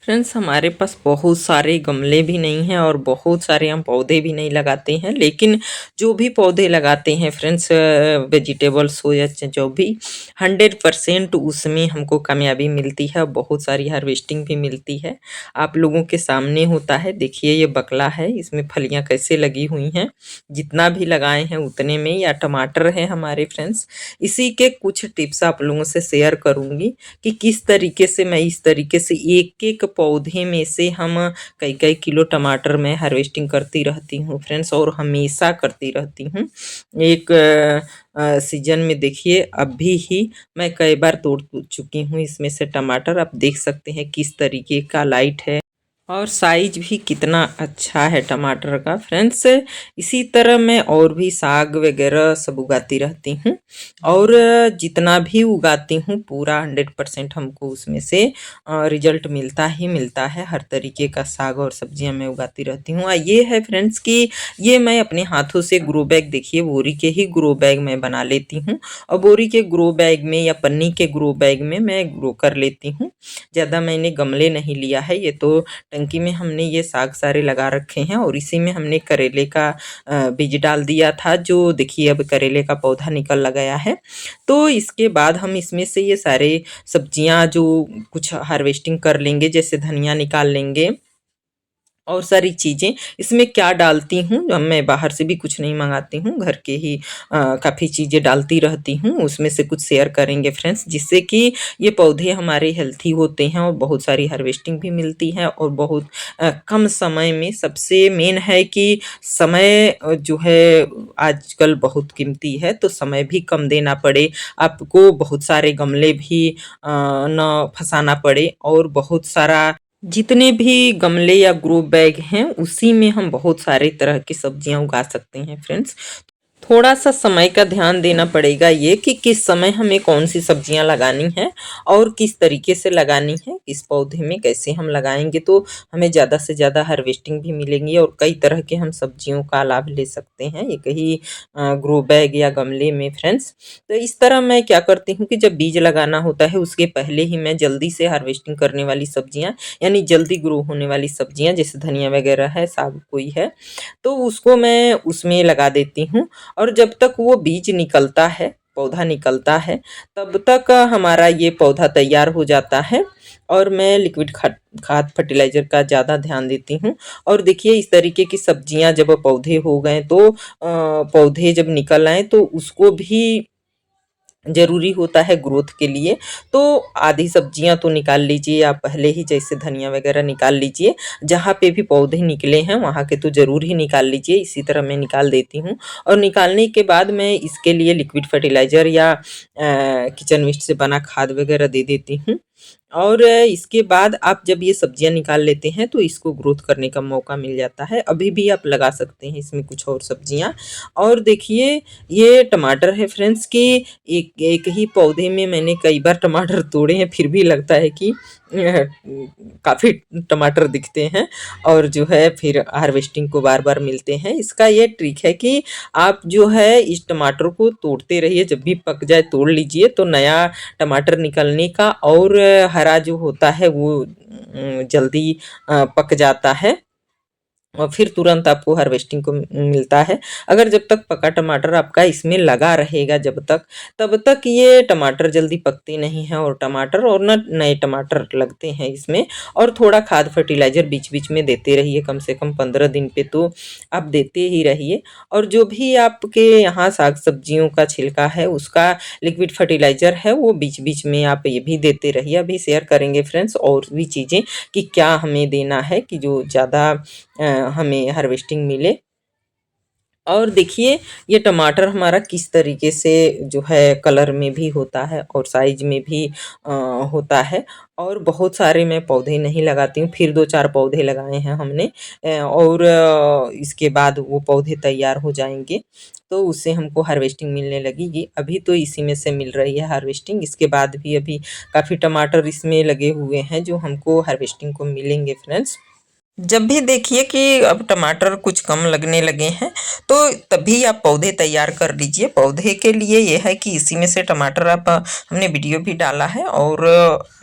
Friends, हमारे पास बहुत सारे गमले भी नहीं हैं और बहुत सारे हम पौधे भी नहीं लगाते हैं, लेकिन जो भी पौधे लगाते हैं फ्रेंड्स, वेजिटेबल्स हो या जो भी, 100% उसमें हमको कामयाबी मिलती है। बहुत सारी हार्वेस्टिंग भी मिलती है। आप लोगों के सामने होता है, देखिए ये बकला है, इसमें फलियां कैसे लगी हुई हैं। जितना भी लगाए हैं उतने में। या टमाटर है हमारे फ्रेंड्स, इसी के कुछ टिप्स आप लोगों से शेयर करूंगी कि किस तरीके से मैं इस तरीके से एक एक पौधे में से हम कई कई किलो टमाटर मैं हार्वेस्टिंग करती रहती हूँ फ्रेंड्स, और हमेशा करती रहती हूँ। एक सीजन में देखिए अभी ही मैं कई बार तोड़ चुकी हूँ इसमें से टमाटर। आप देख सकते हैं किस तरीके का लाइट है और साइज भी कितना अच्छा है टमाटर का फ्रेंड्स। इसी तरह मैं और भी साग वगैरह सब उगाती रहती हूँ, और जितना भी उगाती हूँ पूरा 100% हमको उसमें से रिजल्ट मिलता ही मिलता है। हर तरीके का साग और सब्जियां मैं उगाती रहती हूँ। ये है फ्रेंड्स कि ये मैं अपने हाथों से ग्रो बैग, देखिए बोरी के ही ग्रो बैग मैं बना लेती हूँ, और बोरी के ग्रो बैग में या पन्नी के ग्रो बैग में मैं ग्रो कर लेती हूँ। ज़्यादा मैंने गमले नहीं लिया है। ये तो टंकी में हमने ये साग सारे लगा रखे हैं, और इसी में हमने करेले का बीज डाल दिया था, जो देखिए अब करेले का पौधा निकल लगाया है। तो इसके बाद हम इसमें से ये सारे सब्जियां जो कुछ हार्वेस्टिंग कर लेंगे, जैसे धनिया निकाल लेंगे और सारी चीज़ें इसमें क्या डालती हूँ। मैं बाहर से भी कुछ नहीं मंगाती हूँ, घर के ही काफ़ी चीज़ें डालती रहती हूँ। उसमें से कुछ शेयर करेंगे फ्रेंड्स, जिससे कि ये पौधे हमारे हेल्थी होते हैं और बहुत सारी हार्वेस्टिंग भी मिलती है, और बहुत कम समय में। सबसे मेन है कि समय जो है आजकल बहुत कीमती है, तो समय भी कम देना पड़े, आपको बहुत सारे गमले भी ना फंसाना पड़े, और बहुत सारा जितने भी गमले या ग्रो बैग हैं उसी में हम बहुत सारे तरह की सब्जियां उगा सकते हैं फ्रेंड्स। थोड़ा सा समय का ध्यान देना पड़ेगा, ये कि किस समय हमें कौन सी सब्जियां लगानी है और किस तरीके से लगानी है, किस पौधे में कैसे हम लगाएंगे तो हमें ज़्यादा से ज़्यादा हार्वेस्टिंग भी मिलेंगी, और कई तरह के हम सब्जियों का लाभ ले सकते हैं एक ही ग्रो बैग या गमले में फ्रेंड्स। तो इस तरह मैं क्या करती हूँ कि जब बीज लगाना होता है उसके पहले ही मैं जल्दी से हार्वेस्टिंग करने वाली सब्जियाँ, यानी जल्दी ग्रो होने वाली सब्जियाँ, जैसे धनिया वगैरह है, साग कोई है, तो उसको मैं उसमें लगा देती हूँ। और जब तक वो बीज निकलता है, पौधा निकलता है, तब तक हमारा ये पौधा तैयार हो जाता है, और मैं लिक्विड खाद फर्टिलाइज़र का ज़्यादा ध्यान देती हूँ। और देखिए इस तरीके की सब्जियाँ जब पौधे हो गए, तो पौधे जब निकल आएँ तो उसको भी ज़रूरी होता है ग्रोथ के लिए। तो आधी सब्जियां तो निकाल लीजिए आप पहले ही, जैसे धनिया वगैरह निकाल लीजिए। जहाँ पे भी पौधे निकले हैं वहाँ के तो ज़रूर ही निकाल लीजिए। इसी तरह मैं निकाल देती हूँ, और निकालने के बाद मैं इसके लिए लिक्विड फर्टिलाइज़र या किचन वेस्ट से बना खाद वगैरह दे देती हूँ। और इसके बाद आप जब ये सब्जियां निकाल लेते हैं तो इसको ग्रोथ करने का मौका मिल जाता है। अभी भी आप लगा सकते हैं इसमें कुछ और सब्जियां। और देखिए ये टमाटर है फ्रेंड्स कि एक एक ही पौधे में मैंने कई बार टमाटर तोड़े हैं, फिर भी लगता है कि काफ़ी टमाटर दिखते हैं, और जो है फिर हार्वेस्टिंग को बार बार मिलते हैं। इसका ये ट्रिक है कि आप जो है इस टमाटर को तोड़ते रहिए, जब भी पक जाए तोड़ लीजिए, तो नया टमाटर निकलने का और हरा जो होता है वो जल्दी पक जाता है, और फिर तुरंत आपको हार्वेस्टिंग को मिलता है। अगर जब तक पका टमाटर आपका इसमें लगा रहेगा जब तक, तब तक ये टमाटर जल्दी पकते नहीं हैं, और टमाटर और ना नए टमाटर लगते हैं इसमें। और थोड़ा खाद फर्टिलाइज़र बीच-बीच में देते रहिए, कम से कम 15 दिन पे तो आप देते ही रहिए। और जो भी आपके यहाँ साग-सब्जियों का छिलका है उसका लिक्विड फर्टिलाइज़र है वो बीच-बीच में आप ये भी देते रहिए। अभी शेयर करेंगे फ्रेंड्स और भी चीज़ें कि क्या हमें देना है कि जो ज़्यादा हमें हार्वेस्टिंग मिले। और देखिए ये टमाटर हमारा किस तरीके से जो है कलर में भी होता है और साइज में भी अ, होता है। और बहुत सारे मैं पौधे नहीं लगाती हूँ, फिर 2-4 पौधे लगाए हैं हमने, और इसके बाद वो पौधे तैयार हो जाएँगे, तो उससे हमको हार्वेस्टिंग मिलने लगेगी। अभी तो इसी में से मिल रही है हार्वेस्टिंग, इसके बाद भी अभी काफ़ी टमाटर इसमें लगे हुए हैं जो हमको हार्वेस्टिंग को मिलेंगे फ्रेंड्स। जब भी देखिए कि अब टमाटर कुछ कम लगने लगे हैं, तो तभी आप पौधे तैयार कर लीजिए। पौधे के लिए ये है कि इसी में से टमाटर आप हमने वीडियो भी डाला है, और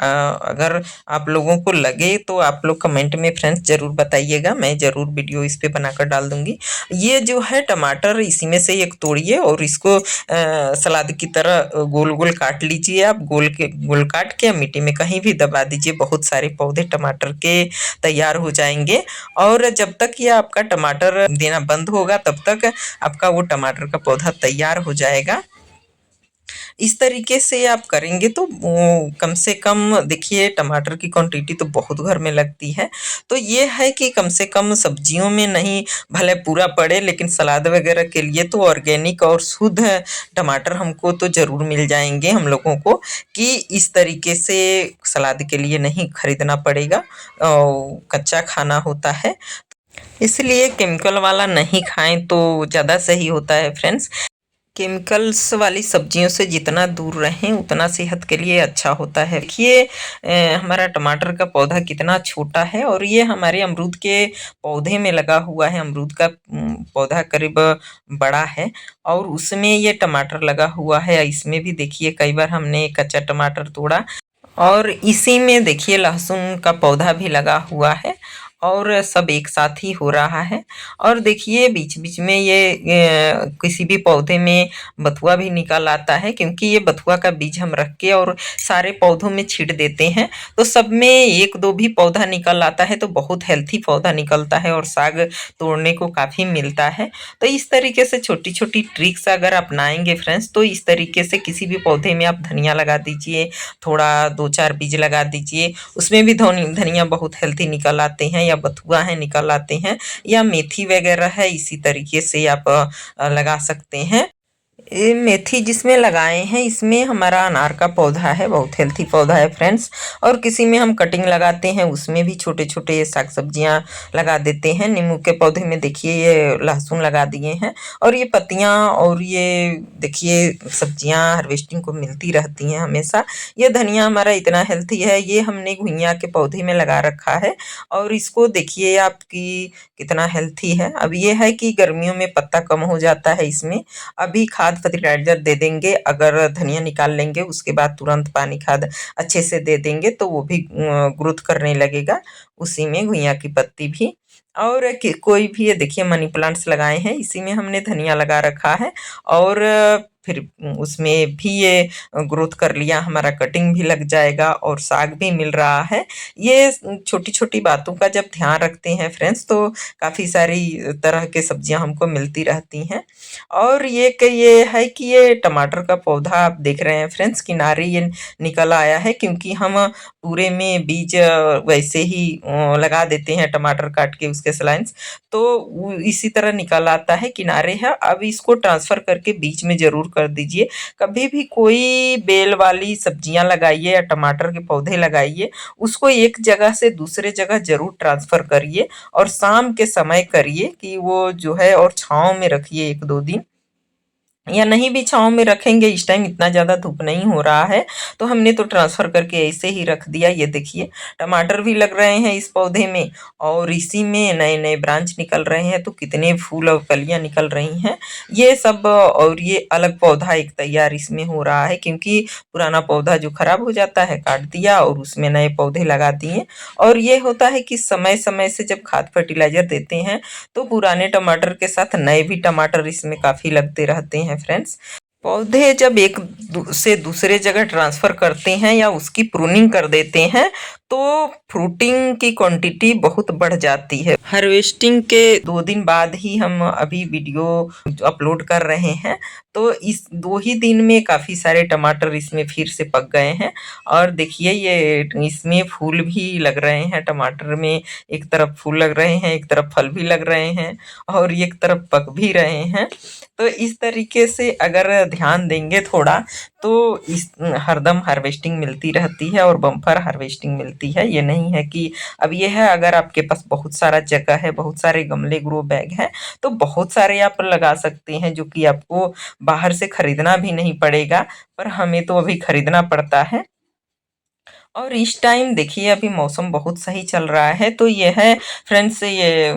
अगर आप लोगों को लगे तो आप लोग कमेंट में फ्रेंड्स ज़रूर बताइएगा, मैं ज़रूर वीडियो इस पे बनाकर डाल दूँगी। ये जो है टमाटर इसी में से एक तोड़िए और इसको सलाद की तरह गोल-गोल काट लीजिए आप, गोल काट के मिट्टी में कहीं भी दबा दीजिए। बहुत सारे पौधे टमाटर के तैयार हो जाएँगे, और जब तक ये आपका टमाटर देना बंद होगा तब तक आपका वो टमाटर का पौधा तैयार हो जाएगा। इस तरीके से आप करेंगे तो कम से कम देखिए टमाटर की क्वांटिटी तो बहुत घर में लगती है। तो ये है कि कम से कम सब्जियों में नहीं भले पूरा पड़े, लेकिन सलाद वगैरह के लिए तो ऑर्गेनिक और शुद्ध टमाटर हमको तो ज़रूर मिल जाएँगे हम लोगों को, कि इस तरीके से सलाद के लिए नहीं खरीदना पड़ेगा। कच्चा खाना होता है, इसलिए केमिकल वाला नहीं खाएँ तो ज़्यादा सही होता है फ्रेंड्स। केमिकल्स वाली सब्जियों से जितना दूर रहें उतना सेहत के लिए अच्छा होता है। देखिए हमारा टमाटर का पौधा कितना छोटा है, और ये हमारे अमरूद के पौधे में लगा हुआ है। अमरूद का पौधा करीब बड़ा है, और उसमें ये टमाटर लगा हुआ है। इसमें भी देखिए कई बार हमने कच्चा टमाटर तोड़ा, और इसी में देखिए लहसुन का पौधा भी लगा हुआ है, और सब एक साथ ही हो रहा है। और देखिए बीच-बीच में ये किसी भी पौधे में बथुआ भी निकल आता है, क्योंकि ये बथुआ का बीज हम रख के और सारे पौधों में छींट देते हैं, तो सब में 1-2 भी पौधा निकल आता है, तो बहुत हेल्थी पौधा निकलता है और साग तोड़ने को काफ़ी मिलता है। तो इस तरीके से छोटी-छोटी ट्रिक्स अगर अपनाएँगे फ्रेंड्स, तो इस तरीके से किसी भी पौधे में आप धनिया लगा दीजिए, थोड़ा 2-4 बीज लगा दीजिए, उसमें भी धनिया बहुत हेल्थी निकल आते हैं, या बथुआ है निकल आते हैं, या मेथी वगैरह है, इसी तरीके से आप लगा सकते हैं। ये मेथी जिसमें लगाए हैं इसमें हमारा अनार का पौधा है, बहुत हेल्थी पौधा है फ्रेंड्स। और किसी में हम कटिंग लगाते हैं, उसमें भी छोटे-छोटे साग सब्जियां लगा देते हैं। नींबू के पौधे में देखिए ये लहसुन लगा दिए हैं, और ये पत्तियां और ये देखिए सब्जियां हार्वेस्टिंग को मिलती रहती हैं हमेशा। ये धनिया हमारा इतना हेल्थी है, ये हमने घुइयां के पौधे में लगा रखा है, और इसको देखिए आपकी कितना हेल्थी है। अब ये है कि गर्मियों में पत्ता कम हो जाता है इसमें, अभी खाद फर्टिलाइज़र दे देंगे, अगर धनिया निकाल लेंगे उसके बाद तुरंत पानी खाद अच्छे से दे देंगे तो वो भी ग्रोथ करने लगेगा, उसी में घुइयाँ की पत्ती भी। और कि कोई भी ये देखिए मनी प्लांट्स लगाए हैं, इसी में हमने धनिया लगा रखा है, और फिर उसमें भी ये ग्रोथ कर लिया, हमारा कटिंग भी लग जाएगा और साग भी मिल रहा है। ये छोटी-छोटी बातों का जब ध्यान रखते हैं फ्रेंड्स, तो काफ़ी सारी तरह के सब्जियाँ हमको मिलती रहती हैं। और ये है कि ये टमाटर का पौधा आप देख रहे हैं फ्रेंड्स, किनारे ये निकल आया है, क्योंकि हम पूरे में बीज वैसे ही लगा देते हैं टमाटर काट के उसके स्लाइस, तो वो इसी तरह निकल आता है, किनारे है। अब इसको ट्रांसफ़र करके बीच में ज़रूर कर दीजिए। कभी भी कोई बेल वाली सब्जियाँ लगाइए या टमाटर के पौधे लगाइए, उसको एक जगह से दूसरे जगह ज़रूर ट्रांसफ़र करिए, और शाम के समय करिए कि वो जो है, और छाँव में रखिए 1-2 दिन, या नहीं भी छाँव में रखेंगे, इस टाइम इतना ज़्यादा धूप नहीं हो रहा है, तो हमने तो ट्रांसफ़र करके ऐसे ही रख दिया। ये देखिए टमाटर भी लग रहे हैं इस पौधे में, और इसी में नए-नए ब्रांच निकल रहे हैं, तो कितने फूल और कलियाँ निकल रही हैं। ये सब और ये अलग पौधा एक तैयार इसमें हो रहा है, क्योंकि पुराना पौधा जो खराब हो जाता है काट दिया और उसमें नए पौधे लगा दिए। और ये होता है कि समय-समय से जब खाद फर्टिलाइज़र देते हैं, तो पुराने टमाटर के साथ नए भी टमाटर इसमें काफ़ी लगते रहते हैं फ्रेंड्स। पौधे जब एक से दूसरे जगह ट्रांसफ़र करते हैं या उसकी प्रूनिंग कर देते हैं, तो फ्रूटिंग की क्वांटिटी बहुत बढ़ जाती है। हार्वेस्टिंग के 2 दिन बाद ही हम अभी वीडियो अपलोड कर रहे हैं, तो इस 2 ही दिन में काफ़ी सारे टमाटर इसमें फिर से पक गए हैं। और देखिए ये इसमें फूल भी लग रहे हैं, टमाटर में एक तरफ फूल लग रहे हैं, एक तरफ फल भी लग रहे हैं, और एक तरफ पक भी रहे हैं। तो इस तरीके से अगर ध्यान देंगे थोड़ा, तो इस हरदम हार्वेस्टिंग मिलती रहती है, और बम्पर हार्वेस्टिंग मिलती है। ये नहीं है कि अब ये है, अगर आपके पास बहुत सारा जगह है, बहुत सारे गमले ग्रो बैग हैं, तो बहुत सारे आप लगा सकते हैं, जो कि आपको बाहर से खरीदना भी नहीं पड़ेगा, पर हमें तो अभी खरीदना पड़ता है। और इस टाइम देखिए अभी मौसम बहुत सही चल रहा है, तो ये है फ्रेंड्स ये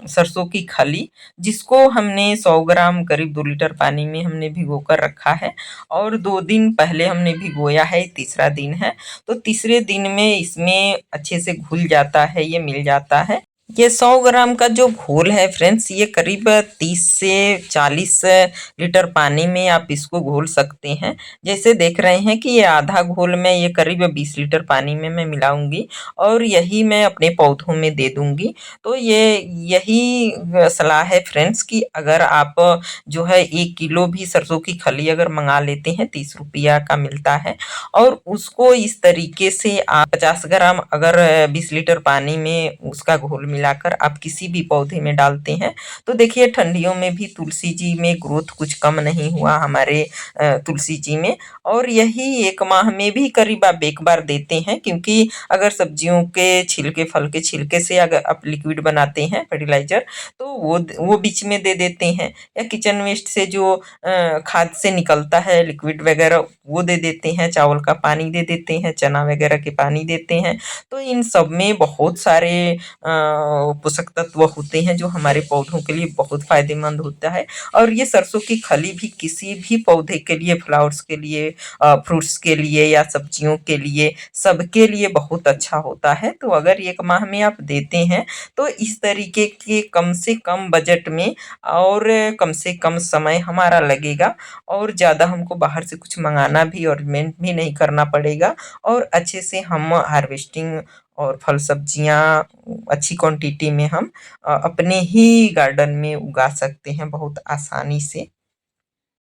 सरसों की खली, जिसको हमने 100 ग्राम करीब 2 लीटर पानी में हमने भिगोकर रखा है और 2 दिन पहले हमने भिगोया है, तीसरा दिन है। तो तीसरे दिन में इसमें अच्छे से घुल जाता है, ये मिल जाता है। ये 100 ग्राम का जो घोल है फ्रेंड्स, ये करीब 30 से 40 लीटर पानी में आप इसको घोल सकते हैं। जैसे देख रहे हैं कि ये आधा घोल में ये करीब 20 लीटर पानी में मैं मिलाऊंगी और यही मैं अपने पौधों में दे दूंगी। तो ये यही सलाह है फ्रेंड्स कि अगर आप जो है 1 किलो भी सरसों की खली अगर मंगा लेते हैं, 30 रुपया का मिलता है, और उसको इस तरीके से आप 50 ग्राम अगर 20 लीटर पानी में उसका घोल मिलाकर आप किसी भी पौधे में डालते हैं, तो देखिए ठंडियों में भी तुलसी जी में ग्रोथ कुछ कम नहीं हुआ हमारे तुलसी जी में। और यही 1 माह में भी करीब आप एक बार देते हैं, क्योंकि अगर सब्जियों के छिलके, फल के छिलके से अगर आप लिक्विड बनाते हैं फर्टिलाइजर, तो वो बीच में दे देते हैं, या किचन वेस्ट से जो खाद से निकलता है लिक्विड वगैरह, वो दे देते हैं, चावल का पानी दे देते हैं, चना वगैरह के पानी देते हैं। तो इन सब में बहुत सारे पोषक तत्व होते हैं जो हमारे पौधों के लिए बहुत फायदेमंद होता है। और ये सरसों की खली भी किसी भी पौधे के लिए, फ्लावर्स के लिए, फ्रूट्स के लिए या सब्जियों के लिए, सबके लिए बहुत अच्छा होता है। तो अगर 1 माह में आप देते हैं, तो इस तरीके के कम से कम बजट में और कम से कम समय हमारा लगेगा, और ज़्यादा हमको बाहर से कुछ मंगाना भी और मेंट भी नहीं करना पड़ेगा, और अच्छे से हम हार्वेस्टिंग और फल सब्जियां अच्छी क्वांटिटी में हम अपने ही गार्डन में उगा सकते हैं बहुत आसानी से।